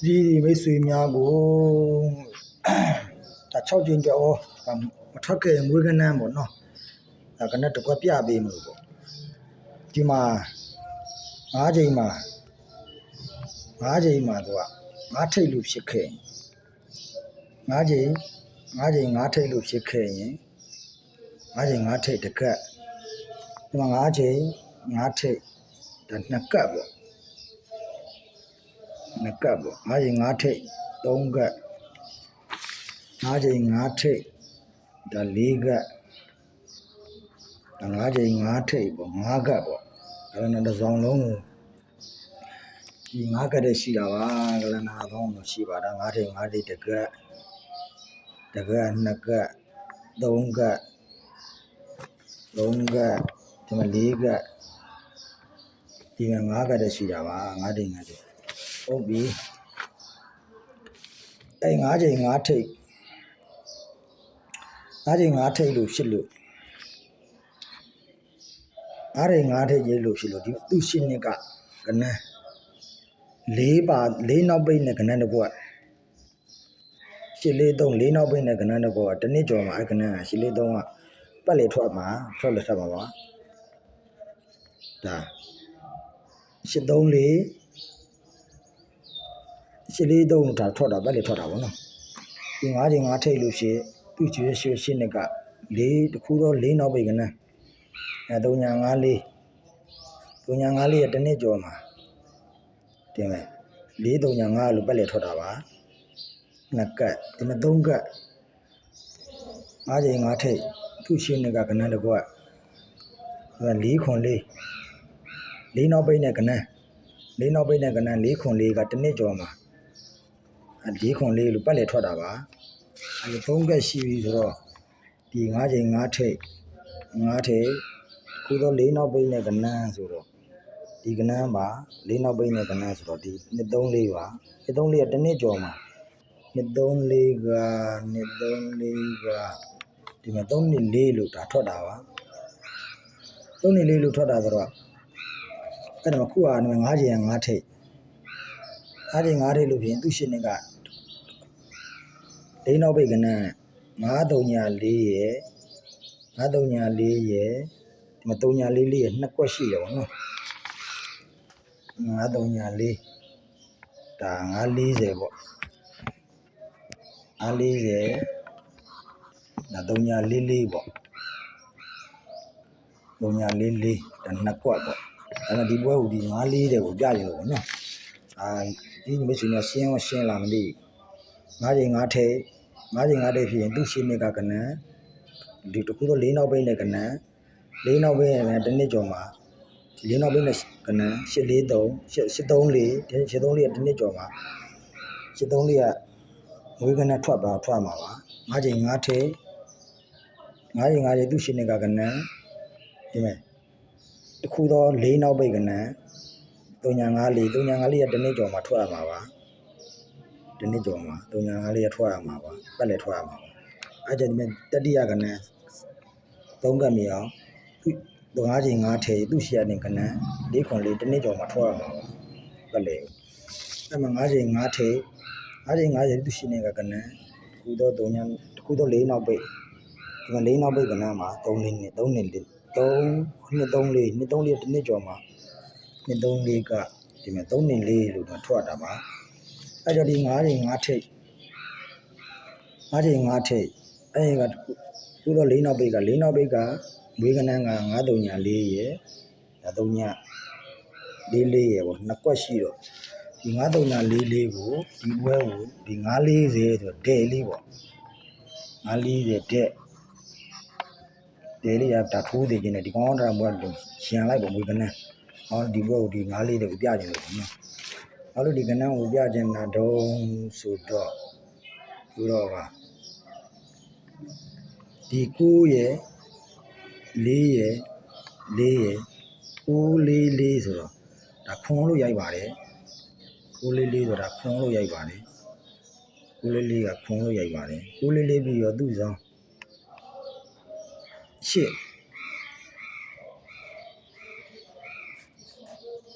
ဒီမိတ်ဆွေများကိုဒါ6ကျင်းကြောမထွက်ခဲ့မွေးကနန်းပေါ့နော်ဒါကနတစ်ခွက်ပြပေးမလို့ပေါ့ဒီမှာ5ချိန်မှာသူက5ထိတ်လို့ဖြစ်ခဲ့5ချိန်5ထိတ်လို့ဖြစ်ခဲ့ရင်5ချိန်5ထိတ်တစ်ကတ်ဒီမှာ5ချိန်5ထိတ်ဒါ2ကတ်ပေါ့2ကတ်ပေါ့5ချိန်5ထိတ်3ကတ်5ချိန်5ထိတ်ဒါ4ကတ်ဒါ5ချိန်5ထိတ်ပေါ့5ကတ်ပေါ့ကလနာတစ်စောင်းလုံးကိုဒီ5ကတ်တည်းရှိတာပါကလနာပေါင်းလို့ရှိပါတာ5ထိတ်5ထိတ်တစ်ကတ်2ကတ်3ကတ်ဒီမှာ4ကတ်ဒီမှာ5ကတ်တည်းရှိတာပါ5ထိတ်5ထိတ်ဟုတ်ပြီ5ချိန်5ထိတ်လို့ဖြစ်လို့5ချိန်5ထိတ်ရေးလို့ဖြစ်လို့ဒီသူရှင်းနှစ်ကကနန်း4နောက်ပိတ်နဲ့ကနန်းတစ်ခွက်843 4နောက်ပိတ်နဲ့ကနန်းတစ်ခွက်ကတနည်းကျော်မှာအဲ့ကနန်း843ကပတ်လေထွက်မှာပါဒါ843ဒါထွက်တာပတ်လေထွက်တာဗောနော်ဒီ5ချိန်5ထိတ်လို့ရှိသူကျွေးရှင်းနှစ်က4တခုတော့4နောက်ပိတ်ကနန်း354ရတနည်းကျော်မှာတင်မယ်435လို့ပတ်လေထွက်တာပါ2ကတ်ဒီမှာ3ကတ်5ချိန်5ထိတ်သူ့ရှင်းနှစ်ကကနန်းတစ်ခွက်ဒီမှာ4နောက်ပိတ်နဲ့ကနန်း4ကတနည်းကျော်မှာ4လို့ပတ်လေထွက်တာပါအဲ3ကတ်ရှိပြီဆိုတော့ဒီ5ချိန်5ထိတ်ခုတော့4နောက်ပိတ်နဲ့ကနန်းဆိုတော့ဒီကနန်းပါ4နောက်ပိတ်နဲ့ကနန်းဆိုတော့ဒီ234ပါ234ကတနည်းကျော်မှာ234ကဒီမှာ324လို့ဒါထွက်တာပါ324လို့ထွက်တာဆိုတော့အဲ့ဒါမှာခုက5ချိန်5ထိတ်လို့ဖြစ်ရင်သူ့ရှင်းနေက4နောက်ပိတ်ကနန်း934ရယ်ဒီမှာ344ရယ်2ကွက်ရှိတယ်ဗောနော်934ဒါ940ပေါ့940ဒါ344ပေါ့344ဒါ2ကွက်ပေါ့အဲ့ဒါဒီပွဲကိုဒီ940ကိုပြရင်လို့ဗောနော်ဒီမိတ်ဆွေများရှင်းလာမသိ5ချိန်5ထိတ်ဖြစ်ရင်သူ့ရှင်းနေကကနန်းဒီတခုတော့4နောက်ပိတ်နဲ့ကနန်း4နောက်ပိတ်နဲ့တနည်းကျော်မှာ4နောက်ပိတ်နဲ့ကနန်း834ကတနည်းကျော်မှာ834ကငွေကနန်းထွက်မှာပါ5ချိန်5ထိတ်သူ့ရှင်းနေကကနန်းဒီမဲ့တခုတော့4နောက်ပိတ်ကနန်း354ကတနည်းကျော်မှာထွက်ရမှာပါတနည်းကျော်မှာ354ကထွက်ရမှာပါပတ်လေထွက်ရမှာပါအဲ့ဒါဒီမဲ့တတိယကနန်း3ကတ်မြောင်5ချိန်5ထိတ်သူ့ရှင်းနေကနန်း4တနည်းကျော်မှာထွက်ရမှာပါပတ်လေအဲ့မှာ5ချိန်5ထိတ်သူ့ရှင်းနေကနန်းတခုတော့4နောက်ပိတ်ဒီမှာ4နောက်ပိတ်ကနန်းမှာ3တနည်းကျော်မှာ234ကဒီမှာ324လို့တော့ထွက်တာပါအဲ့တော့ဒီ5ချိန်5ထိတ်အဲ့ကခုတော့4နောက်ပိတ်ကမွေးကနန်းက934ရယ်ဒါ344ရယ်ပေါ့2ကွက်ရှိတော့ဒီ9344ကိုဒီပွဲကိုဒီ940ဆိုဒဲလေးပေါ့940ဒဲလေးကဒါထိုးသေးခြင်းနဲ့ဒီကောင်ကပွဲလို့ရှင်လိုက်ပေါ့မွေးကနန်းဒီပွဲကိုဒီ940ကိုပြခြင်းလို့နော်ဘာလို့ဒီကနန်းကိုပြခြင်းတာတုံးဆိုတော့ဒီ9ရယ်4ရယ်944ဆိုတော့ဒါခွန်လို့ရိုက်ပါတယ်944ဆိုတာခွန်လို့ရိုက်ပါတယ်944ကခွန်လို့ရိုက်ပါတယ်944ပြီးတော့သူ့ဆောင်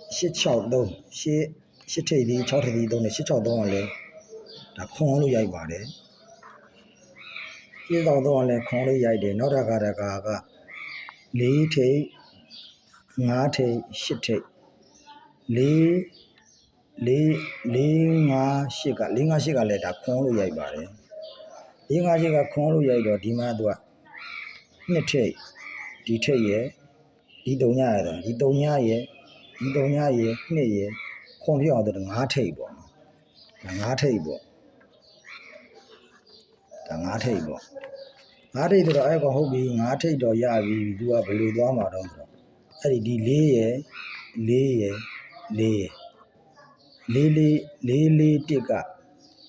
863 ရှစ်ထိပ်ဒီ6ထိပ်ဒီသုံးတယ်663ကလည်းဒါခွန်လို့ရိုက်ပါတယ်ရှင်းတော်တော့လည်းခွန်လို့ရိုက်တယ်နောက်တစ်ခါက4ထိပ်5ထိပ်8ထိပ်4 5 8ကလည်းဒါခွန်လို့ရိုက်ပါတယ်4 5 8ကခွန်လို့ရိုက်တော့ဒီမှာသူက2ထိပ်ဒီထိပ်ရဲ့ဒီ3ညရတော့ဒီ3ညရဲ့ဒီ3ညရဲ့2ရဲ့ခွန်ပြအောင်တော့5ထိပ်ပေါ့ဒါ5ထိပ်ပေါ့ဒါ5ထိပ်ပေါ့5ထိပ်ဆိုတော့အဲ့ကောင်ဟုတ်ပြီ5ထိပ်တော့ရပြီသူကဘယ်လိုသွားမှာတော့ဆိုတော့အဲ့ဒီ4ရဲ့4ရဲ့4ရဲ့4က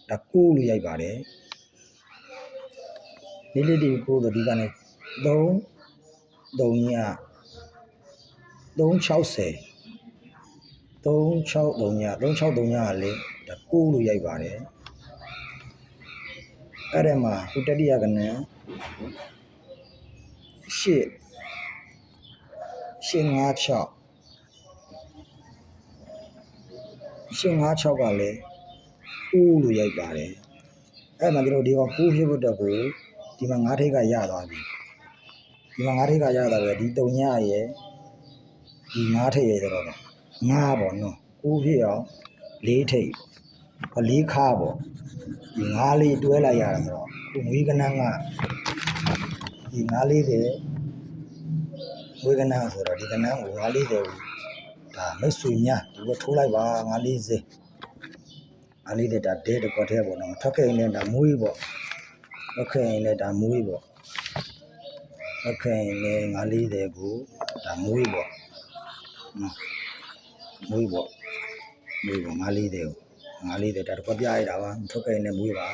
ဒါ9လို့ရိုက်ပါတယ်4တိ9ဆိုဒီကနေ့3ည360 363ညကလေဒါ9လို့ရိုက်ပါတယ်အဲ့ဒါမှာဟိုတတိယကနန်း856ကလည်း9လို့ရိုက်ပါတယ်အဲ့မှာကျွန်တော်ဒီကောင်9ဖြစ်ဖို့တော့ကိုဒီမှာ5ထိပ်ကရသွားပြီဒီမှာ5ထိပ်ကရသွားပြီဒီ3ညရဲ့ဒီ5ထိပ်ရဲ့ဆိုတော့5ပေါ့နော်9ဖြစ်အောင်4ထိပ်4ခါပေါ့ဒီ5လေးတွဲလိုက်ရတာဆိုတော့ဒီငွေကနန်းကဒီ540ငွေကနန်းဆိုတော့ဒီကနန်းကို540ကိုဒါမိတ်ဆွေများဒီဘက်ထိုးလိုက်ပါ540ဒါဒဲတကွက်ထဲပေါ့နော်ထွက်ခဲ့ရင်လည်းဒါမွေးပေါ့ထွက်ခဲ့ရင်လည်းဒါမွေးပေါ့ထွက်ခဲ့ရင်လည်း540ကိုဒါမွေးပေါ့နော်မွေးပေါ့540ကို540ဒါတကွက်ပြရတာပါထွက်ခဲ့ရင်လည်းမွေးပါ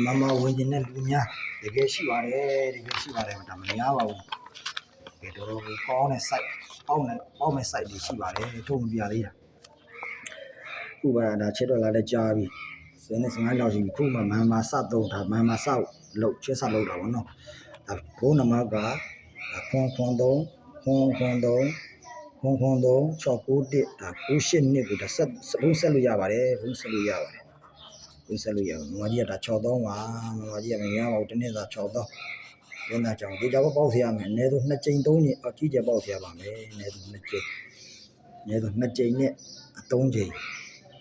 မမဝင်ကျင်တဲ့လူများတကယ်ရှိပါတယ်ဒါမများပါဘူးတကယ်တော်တော်ကိုကောင်းတဲ့ site ပေါက်မဲ့ site တွေရှိပါတယ်ထုတ်မပြသေးတာခုပါဒါချက်တော့လာတဲ့ကြားပြီ15လောက်ရှိပြီခုမှမန်မာစသုံးဒါမန်မာစလောက်ချက်စလောက်တာဗောနော်ဒါဘုံနမကခွန်3ဒါ98နှစ်ကိုဒါဘုံဆက်လို့ရပါတယ်မမကြီးကဒါ63ပါမမကြီးကမများပါဘူးတစ်နှစ်သာ63ဒီနာကြောင့်ဒီကြတော့ပေါက်เสียရမယ်အနည်းဆုံး2ကြိမ်3ကြိမ်အကြီးကျယ်ပေါက်เสียပါမယ်အနည်းဆုံး2ကြိမ်နဲ့3ကြိမ်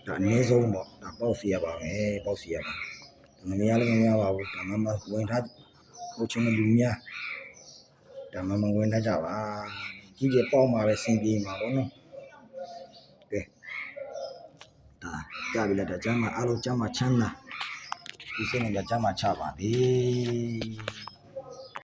ဒါအနည်းဆုံးပေါ့ဒါပေါက်เสียပါမယ်မများလည်းမများပါဘူးဒါမဝင်ထားဟိုချင်းလူများဒါမဝင်ထားကြပါကြီးကျယ်ပေါက်မှာပဲစင်ပြေမှာပေါ့နော်ကဲဒါကြပြီလားဒါကျမ်းမှာအားလုံးကျမ်းမှာချမ်းသာဒီစိတ်နဲ့ကျမ်းမှာချပါသည်